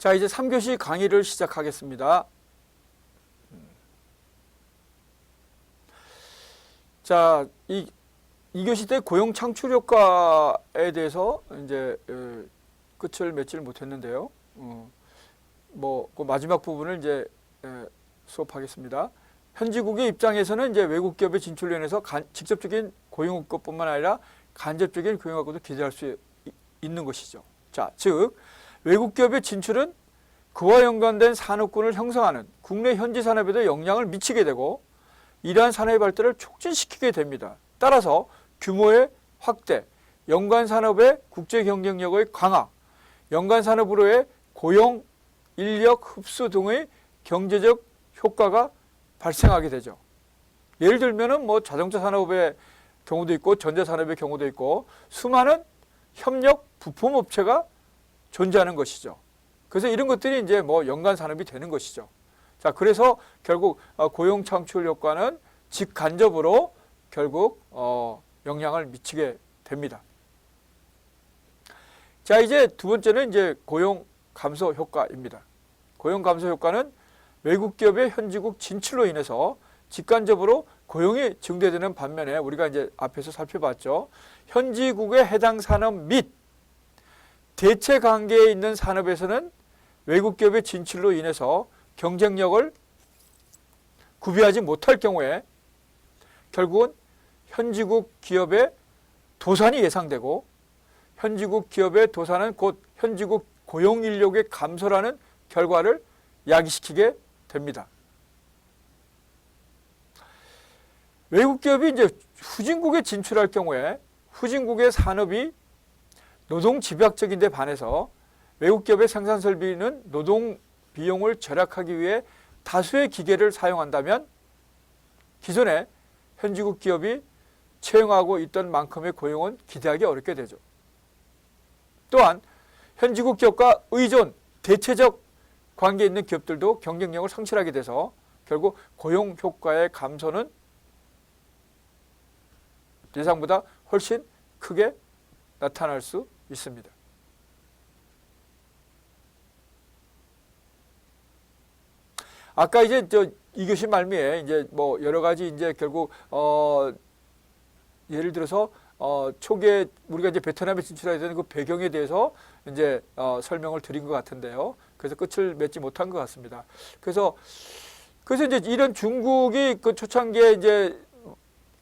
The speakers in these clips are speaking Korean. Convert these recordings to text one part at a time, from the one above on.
자, 이제 3교시 강의를 시작하겠습니다. 자, 2교시 때 고용 창출 효과에 대해서 이제 끝을 맺지를 못했는데요. 그 마지막 부분을 이제 수업하겠습니다. 현지국의 입장에서는 이제 외국 기업의 진출로 인해서 직접적인 고용 효과뿐만 아니라 간접적인 고용 효과도 기대할 수 있는 것이죠. 자, 즉 외국 기업의 진출은 그와 연관된 산업군을 형성하는 국내 현지 산업에도 영향을 미치게 되고 이러한 산업의 발달을 촉진시키게 됩니다. 따라서 규모의 확대, 연관 산업의 국제 경쟁력의 강화, 연관 산업으로의 고용, 인력 흡수 등의 경제적 효과가 발생하게 되죠. 예를 들면은 자동차 산업의 경우도 있고 전자 산업의 경우도 있고 수많은 협력 부품 업체가 존재하는 것이죠. 그래서 이런 것들이 이제 연관 산업이 되는 것이죠. 자, 그래서 결국 고용 창출 효과는 직간접으로 결국 영향을 미치게 됩니다. 자, 이제 두 번째는 이제 고용 감소 효과입니다. 고용 감소 효과는 외국 기업의 현지국 진출로 인해서 직간접으로 고용이 증대되는 반면에 우리가 이제 앞에서 살펴봤죠. 현지국의 해당 산업 및 대체 관계에 있는 산업에서는 외국 기업의 진출로 인해서 경쟁력을 구비하지 못할 경우에 결국은 현지국 기업의 도산이 예상되고 현지국 기업의 도산은 곧 현지국 고용 인력의 감소라는 결과를 야기시키게 됩니다. 외국 기업이 이제 후진국에 진출할 경우에 후진국의 산업이 노동 집약적인 데 반해서 외국 기업의 생산 설비는 노동 비용을 절약하기 위해 다수의 기계를 사용한다면 기존에 현지국 기업이 채용하고 있던 만큼의 고용은 기대하기 어렵게 되죠. 또한 현지국 기업과 의존, 대체적 관계에 있는 기업들도 경쟁력을 상실하게 돼서 결국 고용 효과의 감소는 예상보다 훨씬 크게 나타날 수 있습니다. 아까 이제 2교시 말미에 이제 여러 가지 이제 결국 예를 들어서 초기에 우리가 이제 베트남에 진출하게 되는 그 배경에 대해서 이제 설명을 드린 것 같은데요. 그래서 끝을 맺지 못한 것 같습니다. 그래서 이제 이런 중국이 그 초창기에 이제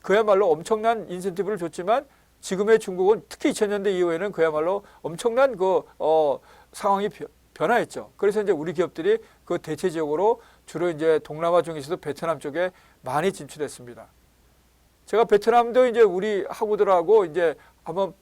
그야말로 엄청난 인센티브를 줬지만 지금의 중국은 특히 2000년대 이후에는 그야말로 엄청난 상황이 변화했죠. 그래서 이제 우리 기업들이 그 대체적으로 주로 이제 동남아 중에서도 베트남 쪽에 많이 진출했습니다. 제가 베트남도 이제 우리 학우들하고 이제 한번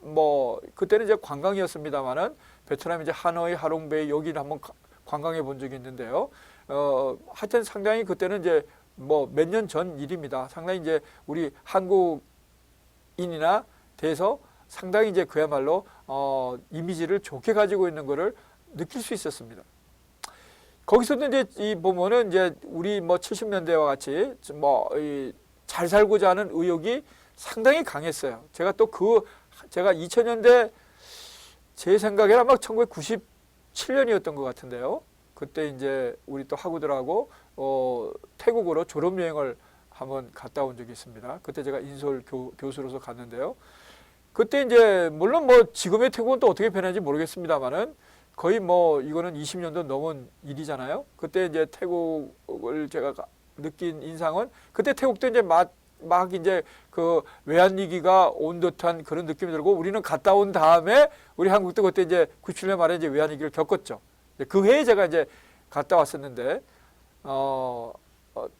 그때는 이제 관광이었습니다만은 베트남 이제 하노이, 하롱베이 여기를 한번 관광해 본 적이 있는데요. 하여튼 상당히 그때는 이제 몇 년 전 일입니다. 상당히 이제 우리 한국인이나 대해서 상당히 이제 그야말로 이미지를 좋게 가지고 있는 거를 느낄 수 있었습니다. 거기서도 이제 보면은 이제 우리 70년대와 같이 잘 살고자 하는 의욕이 상당히 강했어요. 제가 또 제가 2000년대 제 생각에는 아마 1997년이었던 것 같은데요. 그때 이제 우리 또 학우들하고 태국으로 졸업여행을 한번 갔다 온 적이 있습니다. 그때 제가 인솔 교수로서 갔는데요. 그때 이제 물론 지금의 태국은 또 어떻게 변했는지 모르겠습니다만은 거의 이거는 20년도 넘은 일이잖아요. 그때 이제 태국을 제가 느낀 인상은 그때 태국도 이제 막 이제 그 외환위기가 온 듯한 그런 느낌이 들고 우리는 갔다 온 다음에 우리 한국도 그때 이제 97년 말에 이제 외환위기를 겪었죠. 그 해에 제가 이제 갔다 왔었는데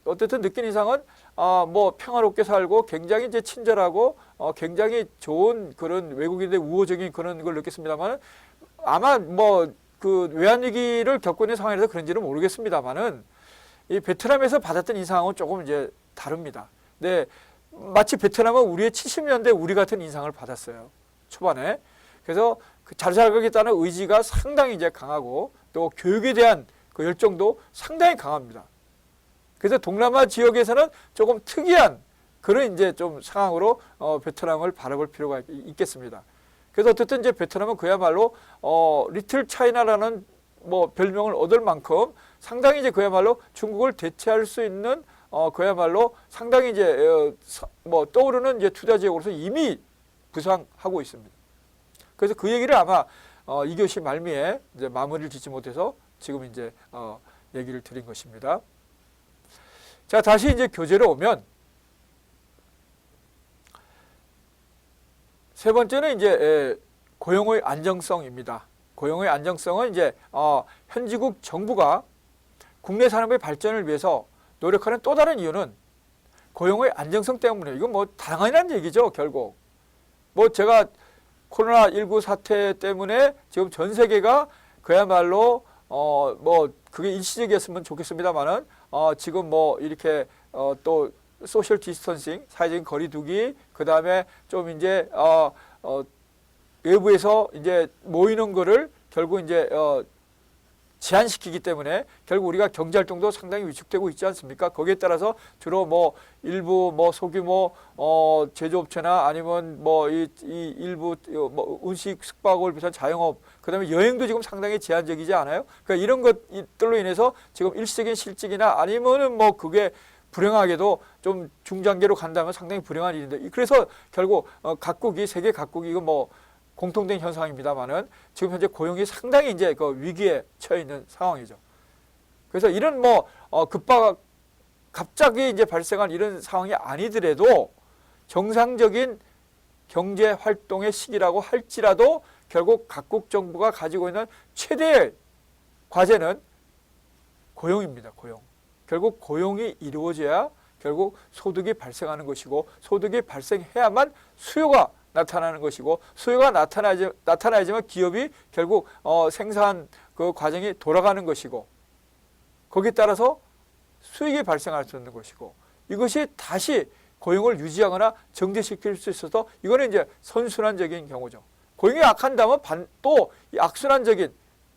어쨌든 느낀 이상은 평화롭게 살고 굉장히 이제 친절하고 굉장히 좋은 그런 외국인들의 우호적인 그런 걸 느꼈습니다만 아마 그 외환위기를 겪고 있는 상황이라서 그런지는 모르겠습니다만은 이 베트남에서 받았던 인상은 조금 이제 다릅니다. 근데 마치 베트남은 우리의 70년대 우리 같은 인상을 받았어요. 초반에. 그래서 잘 살겠다는 의지가 상당히 이제 강하고 또 교육에 대한 그 열정도 상당히 강합니다. 그래서 동남아 지역에서는 조금 특이한 그런 이제 좀 상황으로 베트남을 바라볼 필요가 있겠습니다. 그래서 어쨌든 이제 베트남은 그야말로 리틀 차이나라는 뭐 별명을 얻을 만큼 상당히 이제 그야말로 중국을 대체할 수 있는 그야말로 상당히 이제 뭐 떠오르는 이제 투자 지역으로서 이미 부상하고 있습니다. 그래서 그 얘기를 아마 2교시 말미에 이제 마무리를 짓지 못해서 지금 이제 얘기를 드린 것입니다. 자, 다시 이제 교재로 오면 세 번째는 이제 고용의 안정성입니다. 고용의 안정성은 이제 현지국 정부가 국내 산업의 발전을 위해서 노력하는 또 다른 이유는 고용의 안정성 때문에 이건 뭐 당연한 얘기죠. 결국 뭐 제가 코로나19 사태 때문에 지금 전 세계가 그야말로 뭐 그게 일시적이었으면 좋겠습니다만은 지금 뭐 이렇게 또 소셜 디스턴싱, 사회적인 거리두기, 그 다음에 좀 이제 외부에서 이제 모이는 거를 결국 이제 제한시키기 때문에 결국 우리가 경제 활동도 상당히 위축되고 있지 않습니까? 거기에 따라서 주로 뭐 일부 뭐 소규모 제조업체나 아니면 뭐 이 일부 뭐 음식 숙박업을 비롯한 자영업, 그다음에 여행도 지금 상당히 제한적이지 않아요? 그러니까 이런 것들로 인해서 지금 일시적인 실직이나 아니면은 뭐 그게 불행하게도 좀 중장기로 간다면 상당히 불행한 일인데, 그래서 결국 각국이 세계 각국이 이거 뭐 공통된 현상입니다만은 지금 현재 고용이 상당히 이제 그 위기에 처해 있는 상황이죠. 그래서 이런 뭐 갑자기 이제 발생한 이런 상황이 아니더라도 정상적인 경제 활동의 시기라고 할지라도 결국 각국 정부가 가지고 있는 최대의 과제는 고용입니다. 고용. 결국 고용이 이루어져야 결국 소득이 발생하는 것이고, 소득이 발생해야만 수요가 나타나는 것이고, 수요가 나타나야지만 기업이 결국 생산 그 과정이 돌아가는 것이고, 거기에 따라서 수익이 발생할 수 있는 것이고, 이것이 다시 고용을 유지하거나 정지시킬 수 있어서 이거는 이제 선순환적인 경우죠. 고용이 악한다면 또 악순환적인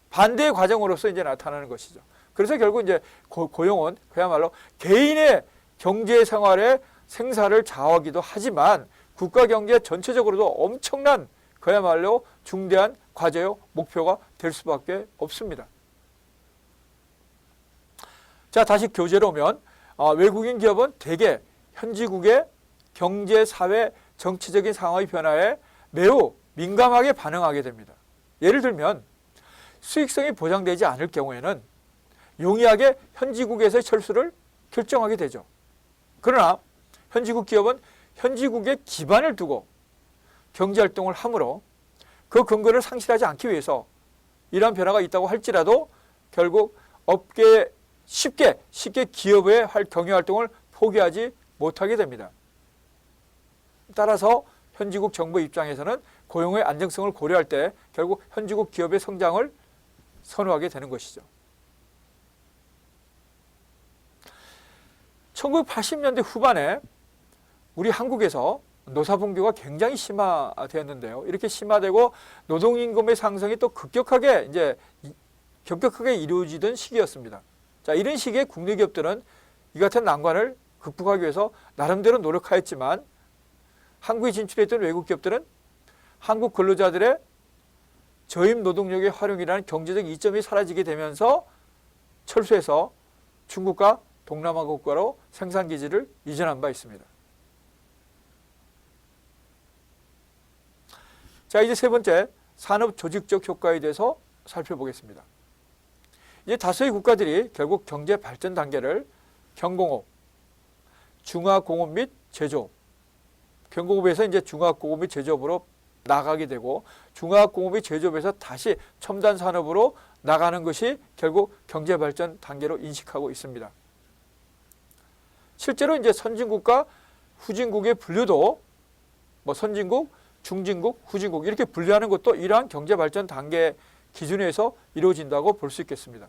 반대의 과정으로서 이제 나타나는 것이죠. 그래서 결국 이제 고용은 그야말로 개인의 경제 생활의 생사를 좌우하기도 하지만 국가 경제 전체적으로도 엄청난 그야말로 중대한 과제요 목표가 될 수밖에 없습니다. 자, 다시 교재로 오면 외국인 기업은 대개 현지국의 경제, 사회, 정치적인 상황의 변화에 매우 민감하게 반응하게 됩니다. 예를 들면 수익성이 보장되지 않을 경우에는 용이하게 현지국에서의 철수를 결정하게 되죠. 그러나 현지국 기업은 현지국에 기반을 두고 경제활동을 하므로 그 근거를 상실하지 않기 위해서 이러한 변화가 있다고 할지라도 결국 업계에 쉽게 기업의 경영활동을 포기하지 못하게 됩니다. 따라서 현지국 정부 입장에서는 고용의 안정성을 고려할 때 결국 현지국 기업의 성장을 선호하게 되는 것이죠. 1980년대 후반에 우리 한국에서 노사분규가 굉장히 심화되었는데요. 이렇게 심화되고 노동임금의 상승이 또 급격하게 이루어지던 시기였습니다. 자, 이런 시기에 국내 기업들은 이 같은 난관을 극복하기 위해서 나름대로 노력하였지만 한국에 진출했던 외국 기업들은 한국 근로자들의 저임 노동력의 활용이라는 경제적 이점이 사라지게 되면서 철수해서 중국과 동남아 국가로 생산기지를 이전한 바 있습니다. 자, 이제 세 번째 산업 조직적 효과에 대해서 살펴보겠습니다. 이제 다수의 국가들이 결국 경제 발전 단계를 경공업, 중화공업 및 제조업, 경공업에서 이제 중화공업 및 제조업으로 나가게 되고, 중화공업 및 제조업에서 다시 첨단 산업으로 나가는 것이 결국 경제 발전 단계로 인식하고 있습니다. 실제로 이제 선진국과 후진국의 분류도 뭐 선진국, 중진국, 후진국 이렇게 분류하는 것도 이러한 경제 발전 단계 기준에서 이루어진다고 볼 수 있겠습니다.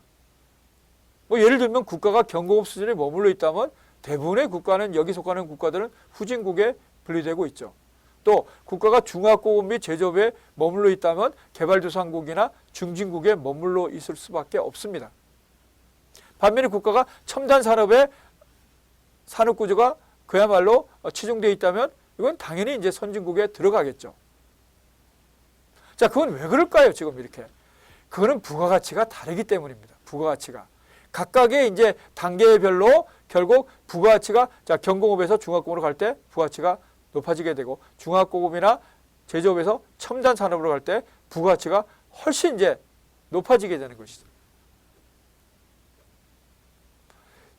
뭐 예를 들면 국가가 경공업 수준에 머물러 있다면 대부분의 국가는, 여기 속하는 국가들은 후진국에 분류되고 있죠. 또 국가가 중화공업 및 제조업에 머물러 있다면 개발도상국이나 중진국에 머물러 있을 수밖에 없습니다. 반면에 국가가 첨단 산업의 산업구조가 그야말로 치중되어 있다면 이건 당연히 이제 선진국에 들어가겠죠. 자, 그건 왜 그럴까요? 지금 이렇게. 그거는 부가가치가 다르기 때문입니다. 부가가치가. 각각의 이제 단계별로 결국 부가가치가 자, 경공업에서 중화공업으로 갈 때 부가가치가 높아지게 되고 중화공업이나 제조업에서 첨단 산업으로 갈 때 부가가치가 훨씬 이제 높아지게 되는 것이죠.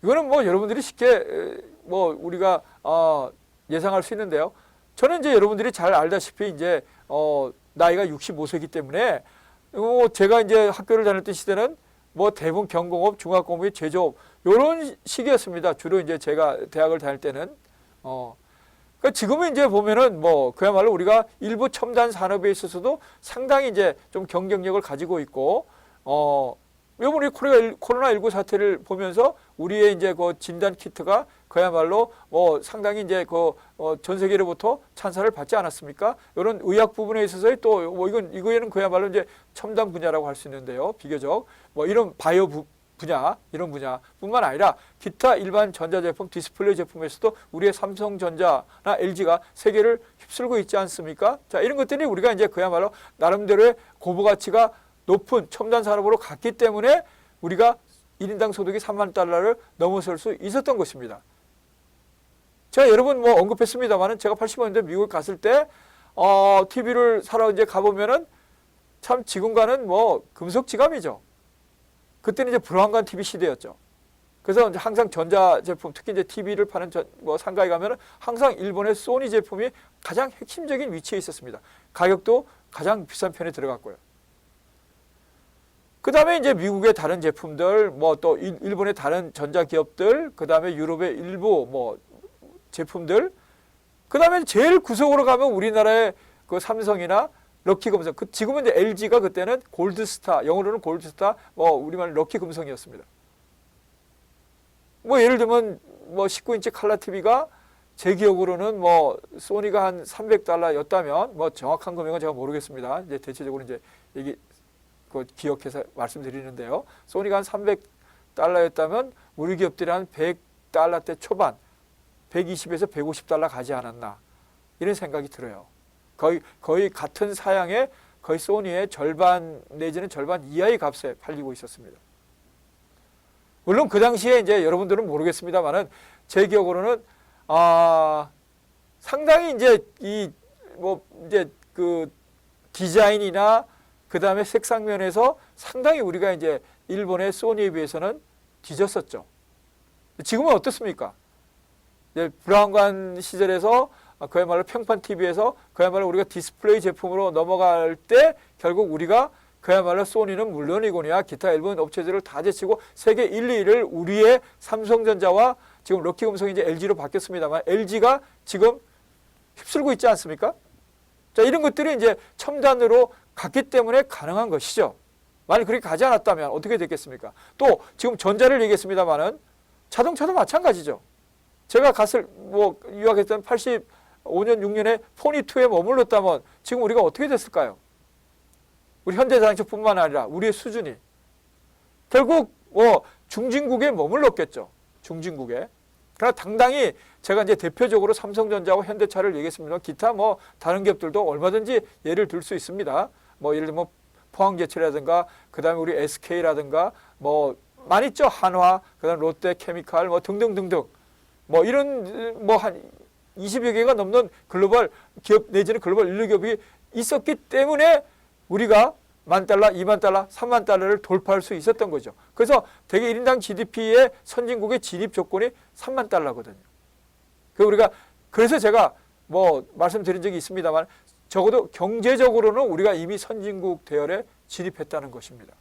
이거는 뭐 여러분들이 쉽게 뭐 우리가 예상할 수 있는데요. 저는 이제 여러분들이 잘 알다시피 이제 나이가 65세이기 때문에 제가 이제 학교를 다녔던 시대는 뭐 대부분 경공업, 중화공업이 제조업 이런 시기였습니다. 주로 이제 제가 대학을 다닐 때는 그러니까 지금은 이제 보면은 뭐 그야말로 우리가 일부 첨단 산업에 있어서도 상당히 이제 좀 경쟁력을 가지고 있고 이번에 코로나19 사태를 보면서 우리의 이제 그 진단 키트가 그야말로 상당히 이제 전 세계로부터 찬사를 받지 않았습니까? 이런 의학 부분에 있어서 또 이거에는 그야말로 이제 첨단 분야라고 할 수 있는데요. 비교적 이런 바이오 분야, 이런 분야뿐만 아니라 기타 일반 전자제품, 디스플레이 제품에서도 우리의 삼성전자나 LG가 세계를 휩쓸고 있지 않습니까? 자, 이런 것들이 우리가 이제 그야말로 나름대로의 고부가치가 높은 첨단 산업으로 갔기 때문에 우리가 1인당 소득이 3만 달러를 넘어설 수 있었던 것입니다. 제가 여러 번 언급했습니다만은 제가 80년대 미국에 갔을 때 TV를 사러 이제 가보면은 참 지금과는 금속지감이죠. 그때는 이제 불안간 TV 시대였죠. 그래서 이제 항상 전자제품, 특히 이제 TV를 파는 상가에 가면은 항상 일본의 소니 제품이 가장 핵심적인 위치에 있었습니다. 가격도 가장 비싼 편에 들어갔고요. 그 다음에 이제 미국의 다른 제품들, 또 일본의 다른 전자기업들, 그 다음에 유럽의 일부 제품들, 그 다음에 제일 구석으로 가면 우리나라의 그 삼성이나 럭키금성, 지금은 이제 LG가 그때는 골드스타, 영어로는 골드스타, 우리말 럭키금성이었습니다. 예를 들면 19인치 칼라 TV가 제 기억으로는 소니가 한 300달러였다면 정확한 금액은 제가 모르겠습니다. 이제 대체적으로 이제 기억해서 말씀드리는데요. 소니가 한 300달러였다면 우리 기업들이 한 100달러대 초반, 120에서 150달러 가지 않았나 이런 생각이 들어요. 거의 같은 사양의 거의 소니의 절반 내지는 절반 이하의 값에 팔리고 있었습니다. 물론 그 당시에 이제 여러분들은 모르겠습니다만은 제 기억으로는 상당히 이제 이제 그 디자인이나 그 다음에 색상 면에서 상당히 우리가 이제 일본의 소니에 비해서는 뒤졌었죠. 지금은 어떻습니까? 이제 브라운관 시절에서 그야말로 평판 TV에서 그야말로 우리가 디스플레이 제품으로 넘어갈 때 결국 우리가 그야말로 소니는 물론이거니와 기타 일본 업체들을 다 제치고 세계 1, 2위를 우리의 삼성전자와 지금 럭키금성이 이제 LG로 바뀌었습니다만 LG가 지금 휩쓸고 있지 않습니까? 자, 이런 것들이 이제 첨단으로 갔기 때문에 가능한 것이죠. 만약 그렇게 가지 않았다면 어떻게 됐겠습니까? 또 지금 전자를 얘기했습니다만은 자동차도 마찬가지죠. 제가 유학했던 85년, 6년에 포니2에 머물렀다면 지금 우리가 어떻게 됐을까요? 우리 현대자동차뿐만 아니라 우리의 수준이 결국 중진국에 머물렀겠죠. 중진국에. 그러나 당당히 제가 이제 대표적으로 삼성전자와 현대차를 얘기했습니다. 기타 다른 기업들도 얼마든지 예를 들 수 있습니다. 예를 들면 포항제철이라든가 그다음에 우리 SK라든가 많이 있죠. 한화, 그다음 롯데케미칼 등등등등. 이런 한 20여 개가 넘는 글로벌 기업 내지는 글로벌 인류 기업이 있었기 때문에 우리가 10,000달러, 20,000달러, 30,000달러를 돌파할 수 있었던 거죠. 그래서 대개 1인당 GDP의 선진국의 진입 조건이 30,000달러거든요. 그래서 제가 말씀드린 적이 있습니다만 적어도 경제적으로는 우리가 이미 선진국 대열에 진입했다는 것입니다.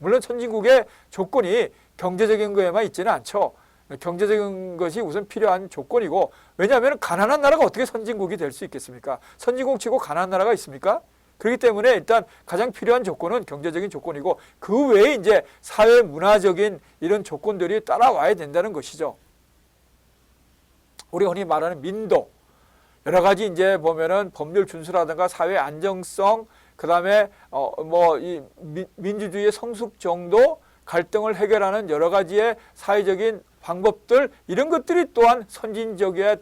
물론 선진국의 조건이 경제적인 거에만 있지는 않죠. 경제적인 것이 우선 필요한 조건이고 왜냐하면 가난한 나라가 어떻게 선진국이 될 수 있겠습니까? 선진국 치고 가난한 나라가 있습니까? 그렇기 때문에 일단 가장 필요한 조건은 경제적인 조건이고 그 외에 이제 사회 문화적인 이런 조건들이 따라와야 된다는 것이죠. 우리가 흔히 말하는 민도 여러 가지 이제 보면은 법률 준수라든가 사회 안정성 그다음에 이 민주주의의 성숙 정도 갈등을 해결하는 여러 가지의 사회적인 방법들 이런 것들이 또한 선진적의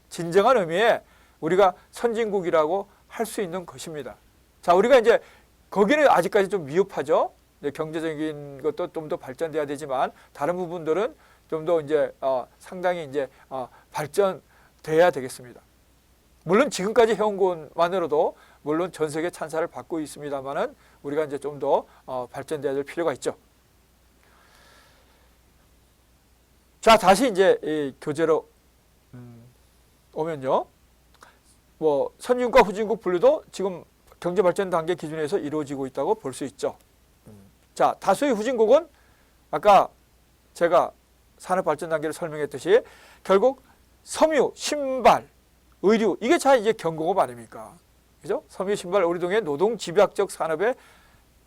진정한 의미의 우리가 선진국이라고 할 수 있는 것입니다. 자, 우리가 이제 거기는 아직까지 좀 미흡하죠. 경제적인 것도 좀 더 발전돼야 되지만 다른 부분들은 좀 더 이제 상당히 이제 발전돼야 되겠습니다. 물론 지금까지 해온 것만으로도 물론 전 세계 찬사를 받고 있습니다만은 우리가 이제 좀 더 발전돼야 될 필요가 있죠. 자, 다시 이제 이 교재로 오면요. 뭐 선진국과 후진국 분류도 지금 경제 발전 단계 기준에서 이루어지고 있다고 볼 수 있죠. 자, 다수의 후진국은 아까 제가 산업 발전 단계를 설명했듯이 결국 섬유, 신발, 의류 이게 다 이제 경공업 아닙니까? 그죠? 섬유, 신발, 의류 등의 노동 집약적 산업에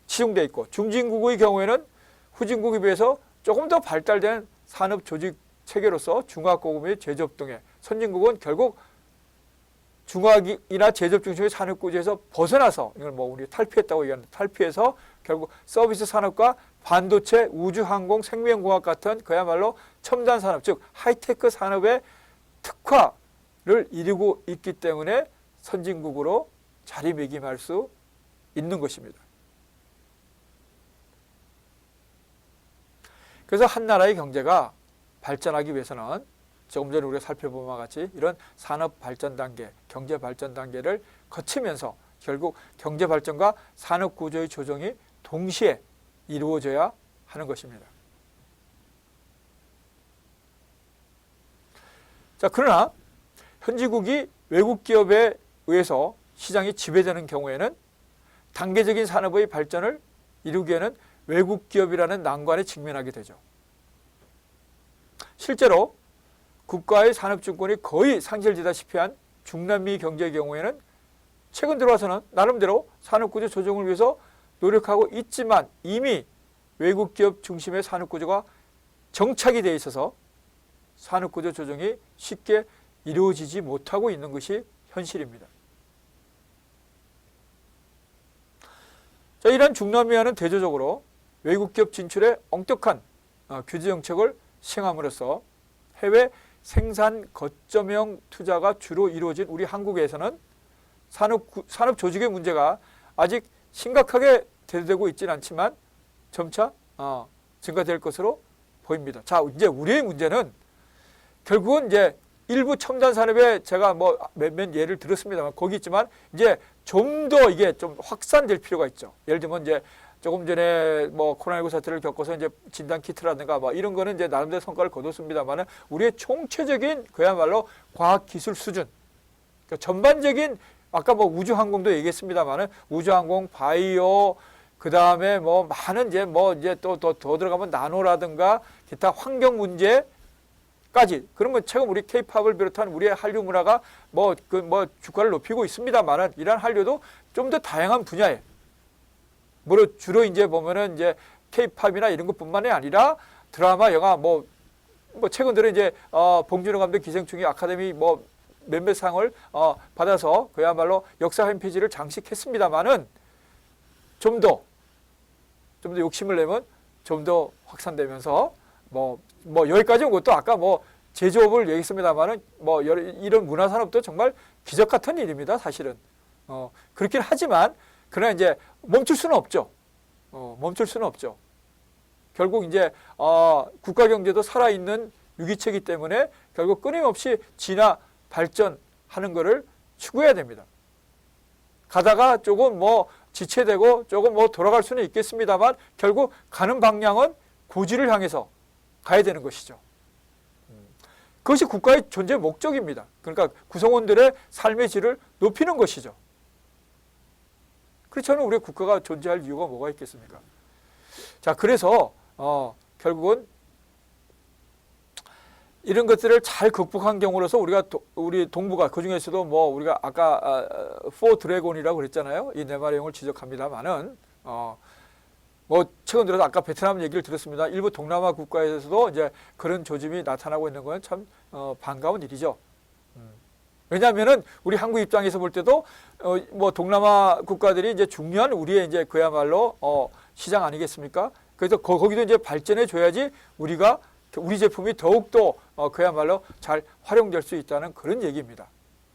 치중돼 있고 중진국의 경우에는 후진국에 비해서 조금 더 발달된 산업 조직 체계로서 중화고급 및 제조업 등의 선진국은 결국 중화기나 제조업 중심의 산업 구조에서 벗어나서 이걸 뭐 우리 탈피했다고 얘기하는데 탈피해서 결국 서비스 산업과 반도체, 우주, 항공, 생명공학 같은 그야말로 첨단 산업, 즉 하이테크 산업의 특화를 이루고 있기 때문에 선진국으로 자리매김할 수 있는 것입니다. 그래서 한 나라의 경제가 발전하기 위해서는 조금 전에 우리가 살펴본 바와 같이 이런 산업 발전 단계, 경제 발전 단계를 거치면서 결국 경제 발전과 산업 구조의 조정이 동시에 이루어져야 하는 것입니다. 자, 그러나 현지국이 외국 기업에 의해서 시장이 지배되는 경우에는 단계적인 산업의 발전을 이루기에는 외국 기업이라는 난관에 직면하게 되죠. 실제로 국가의 산업증권이 거의 상실되다시피 한 중남미 경제의 경우에는 최근 들어와서는 나름대로 산업구조 조정을 위해서 노력하고 있지만 이미 외국 기업 중심의 산업구조가 정착이 되어 있어서 산업구조 조정이 쉽게 이루어지지 못하고 있는 것이 현실입니다. 자, 이런 중남미와는 대조적으로 외국 기업 진출에 엄격한 규제 정책을 시행함으로써 해외 생산 거점형 투자가 주로 이루어진 우리 한국에서는 산업 조직의 문제가 아직 심각하게 대두되고 있지는 않지만 점차 증가될 것으로 보입니다. 자, 이제 우리의 문제는 결국은 이제 일부 첨단 산업에 제가 뭐 몇몇 예를 들었습니다만 거기 있지만 이제 좀 더 이게 좀 확산될 필요가 있죠. 예를 들면 이제 조금 전에 뭐 코로나19 사태를 겪어서 이제 진단 키트라든가 뭐 이런 거는 이제 나름대로 성과를 거뒀습니다만은 우리의 총체적인 그야말로 과학 기술 수준, 그러니까 전반적인 아까 뭐 우주항공도 얘기했습니다만은 우주항공, 바이오, 그 다음에 뭐 많은 이제 또 더 들어가면 나노라든가 기타 환경 문제까지 그러면 최근 우리 K-팝을 비롯한 우리의 한류 문화가 뭐 주가를 높이고 있습니다만은 이러한 한류도 좀 더 다양한 분야에 물론 주로 이제 보면은 이제 K-팝이나 이런 것뿐만이 아니라 드라마, 영화 뭐 최근 들어 이제 봉준호 감독 기생충이 아카데미 뭐 몇몇 상을 받아서 그야말로 역사 홈페이지를 장식했습니다만은 좀 더 욕심을 내면 좀 더 확산되면서 뭐 여기까지 온 것도 아까 뭐 제조업을 얘기했습니다만은 뭐 이런 문화산업도 정말 기적 같은 일입니다. 사실은 그렇긴 하지만 그러나 이제 멈출 수는 없죠. 멈출 수는 없죠. 결국 이제 국가 경제도 살아있는 유기체이기 때문에 결국 끊임없이 진화 발전하는 것을 추구해야 됩니다. 가다가 조금 뭐 지체되고 조금 뭐 돌아갈 수는 있겠습니다만 결국 가는 방향은 고지를 향해서 가야 되는 것이죠. 그것이 국가의 존재 목적입니다. 그러니까 구성원들의 삶의 질을 높이는 것이죠. 그렇지 않으면 우리 국가가 존재할 이유가 뭐가 있겠습니까? 자, 그래서 결국은 이런 것들을 잘 극복한 경우로서 우리 동북아 그중에서도 뭐 우리가 아까 포 드래곤이라고 그랬잖아요. 이 네 마리 용을 지적합니다만은 뭐 최근 들어서 아까 베트남 얘기를 들었습니다. 일부 동남아 국가에서도 이제 그런 조짐이 나타나고 있는 건 참 반가운 일이죠. 왜냐하면은 우리 한국 입장에서 볼 때도 뭐 동남아 국가들이 이제 중요한 우리의 이제 그야말로 시장 아니겠습니까? 그래서 거기도 이제 발전해 줘야지 우리 제품이 더욱더 그야말로 잘 활용될 수 있다는 그런 얘기입니다.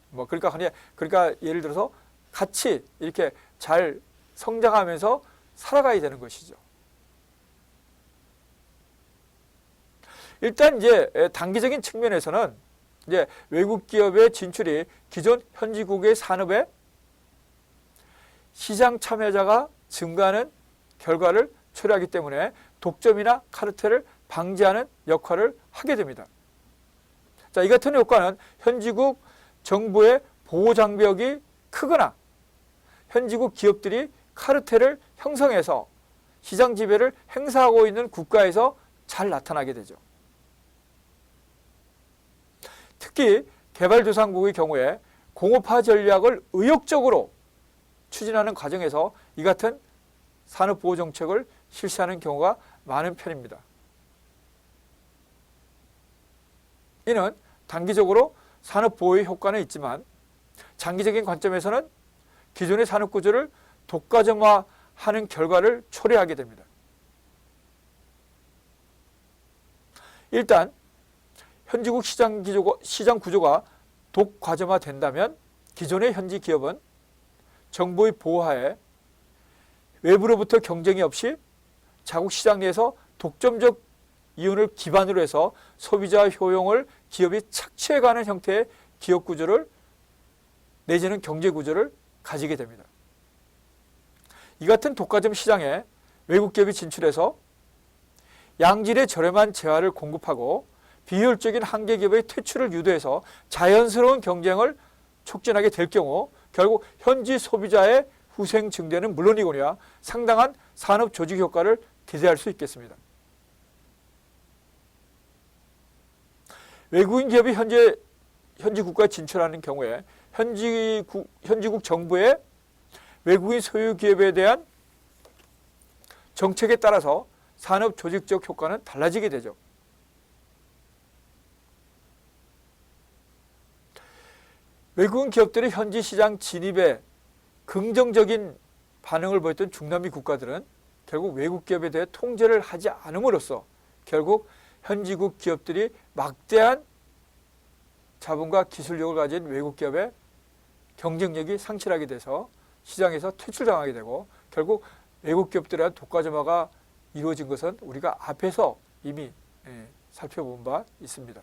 뭐 그러니까 예를 들어서 같이 이렇게 잘 성장하면서 살아가야 되는 것이죠. 일단 이제 단기적인 측면에서는 이제 외국 기업의 진출이 기존 현지국의 산업에 시장 참여자가 증가하는 결과를 초래하기 때문에 독점이나 카르텔을 방지하는 역할을 하게 됩니다. 자, 이 같은 효과는 현지국 정부의 보호 장벽이 크거나 현지국 기업들이 카르텔을 형성해서 시장 지배를 행사하고 있는 국가에서 잘 나타나게 되죠. 특히 개발도상국의 경우에 공업화 전략을 의욕적으로 추진하는 과정에서 이 같은 산업보호 정책을 실시하는 경우가 많은 편입니다. 이는 단기적으로 산업보호의 효과는 있지만 장기적인 관점에서는 기존의 산업구조를 독과점화하는 결과를 초래하게 됩니다. 일단 현지국 시장 구조가 독과점화된다면 기존의 현지 기업은 정부의 보호하에 외부로부터 경쟁이 없이 자국 시장 내에서 독점적 이윤을 기반으로 해서 소비자 효용을 기업이 착취해가는 형태의 기업 구조를 내지는 경제 구조를 가지게 됩니다. 이 같은 독과점 시장에 외국 기업이 진출해서 양질의 저렴한 재화를 공급하고 비효율적인 한계 기업의 퇴출을 유도해서 자연스러운 경쟁을 촉진하게 될 경우 결국 현지 소비자의 후생 증대는 물론이거니와 상당한 산업 조직 효과를 기대할 수 있겠습니다. 외국인 기업이 현지 국가에 진출하는 경우에 현지국 정부의 외국인 소유 기업에 대한 정책에 따라서 산업 조직적 효과는 달라지게 되죠. 외국인 기업들의 현지 시장 진입에 긍정적인 반응을 보였던 중남미 국가들은 결국 외국 기업에 대해 통제를 하지 않음으로써 결국 현지국 기업들이 막대한 자본과 기술력을 가진 외국 기업의 경쟁력이 상실하게 돼서 시장에서 퇴출당하게 되고 결국 외국 기업들에 대한 독과점화가 이루어진 것은 우리가 앞에서 이미 살펴본 바 있습니다.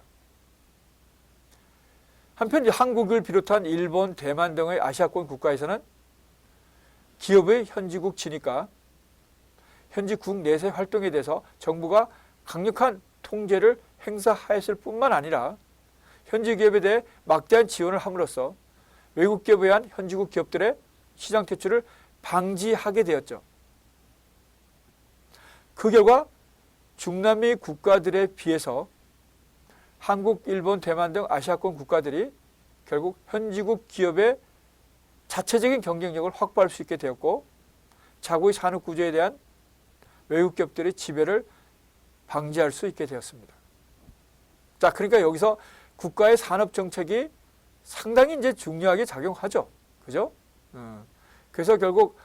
한편 한국을 비롯한 일본, 대만 등의 아시아권 국가에서는 기업의 현지국 진입과 현지국 내세 활동에 대해서 정부가 강력한 통제를 행사하였을 뿐만 아니라 현지 기업에 대해 막대한 지원을 함으로써 외국 기업에 의한 현지국 기업들의 시장 퇴출을 방지하게 되었죠. 그 결과 중남미 국가들에 비해서 한국, 일본, 대만 등 아시아권 국가들이 결국 현지국 기업의 자체적인 경쟁력을 확보할 수 있게 되었고 자국의 산업 구조에 대한 외국 기업들의 지배를 방지할 수 있게 되었습니다. 자, 그러니까 여기서 국가의 산업 정책이 상당히 이제 중요하게 작용하죠. 그죠? 그래서 결국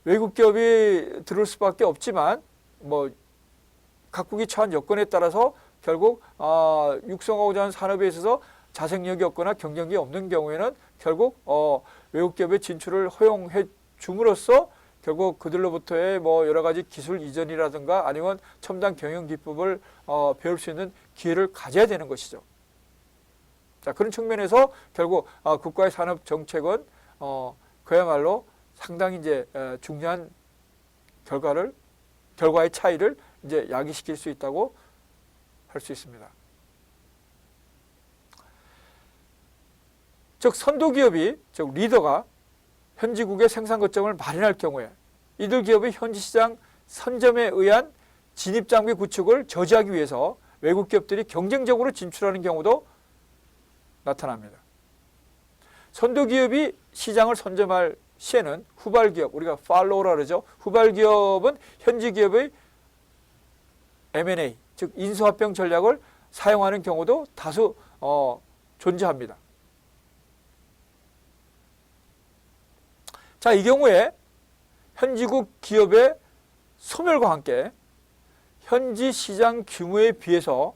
외국 기업이 들어올 수밖에 없지만 뭐 각국이 처한 여건에 따라서 결국 육성하고자 하는 산업에 있어서 자생력이 없거나 경쟁력이 없는 경우에는 결국 외국 기업의 진출을 허용해 줌으로써 결국 그들로부터의 뭐 여러 가지 기술 이전이라든가 아니면 첨단 경영 기법을 배울 수 있는 기회를 가져야 되는 것이죠. 자, 그런 측면에서 결국 국가의 산업 정책은 그야말로 상당히 이제 중요한 결과의 차이를 이제 야기시킬 수 있다고 할 수 있습니다. 즉 선도 기업이 즉 리더가 현지국의 생산 거점을 마련할 경우에 이들 기업의 현지 시장 선점에 의한 진입 장벽 구축을 저지하기 위해서 외국 기업들이 경쟁적으로 진출하는 경우도 나타납니다. 선도 기업이 시장을 선점할 시에는 후발 기업, 우리가 팔로우라 그러죠. 후발 기업은 현지 기업의 M&A, 즉 인수합병 전략을 사용하는 경우도 다수 존재합니다. 자, 이 경우에 현지국 기업의 소멸과 함께 현지 시장 규모에 비해서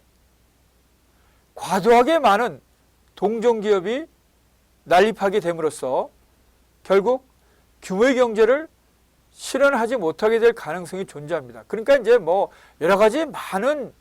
과도하게 많은 동종 기업이 난립하게 됨으로써 결국 규모의 경제를 실현하지 못하게 될 가능성이 존재합니다. 그러니까 이제 뭐 여러 가지 많은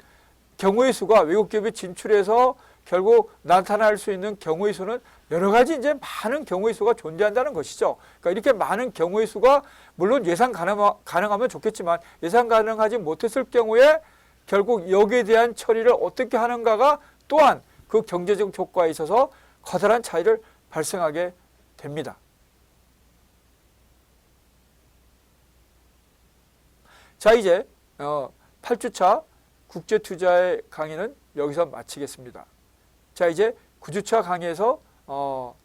경우의 수가 외국 기업이 진출해서 결국 나타날 수 있는 경우의 수는 여러 가지 이제 많은 경우의 수가 존재한다는 것이죠. 그러니까 이렇게 많은 경우의 수가 물론 예상 가능하면 좋겠지만 예상 가능하지 못했을 경우에 결국 여기에 대한 처리를 어떻게 하는가가 또한 그 경제적 효과에 있어서 커다란 차이를 발생하게 됩니다. 자, 이제 8주차 국제투자의 강의는 여기서 마치겠습니다. 자, 이제 9주차 강의에서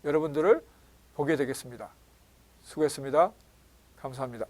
여러분들을 보게 되겠습니다. 수고했습니다. 감사합니다.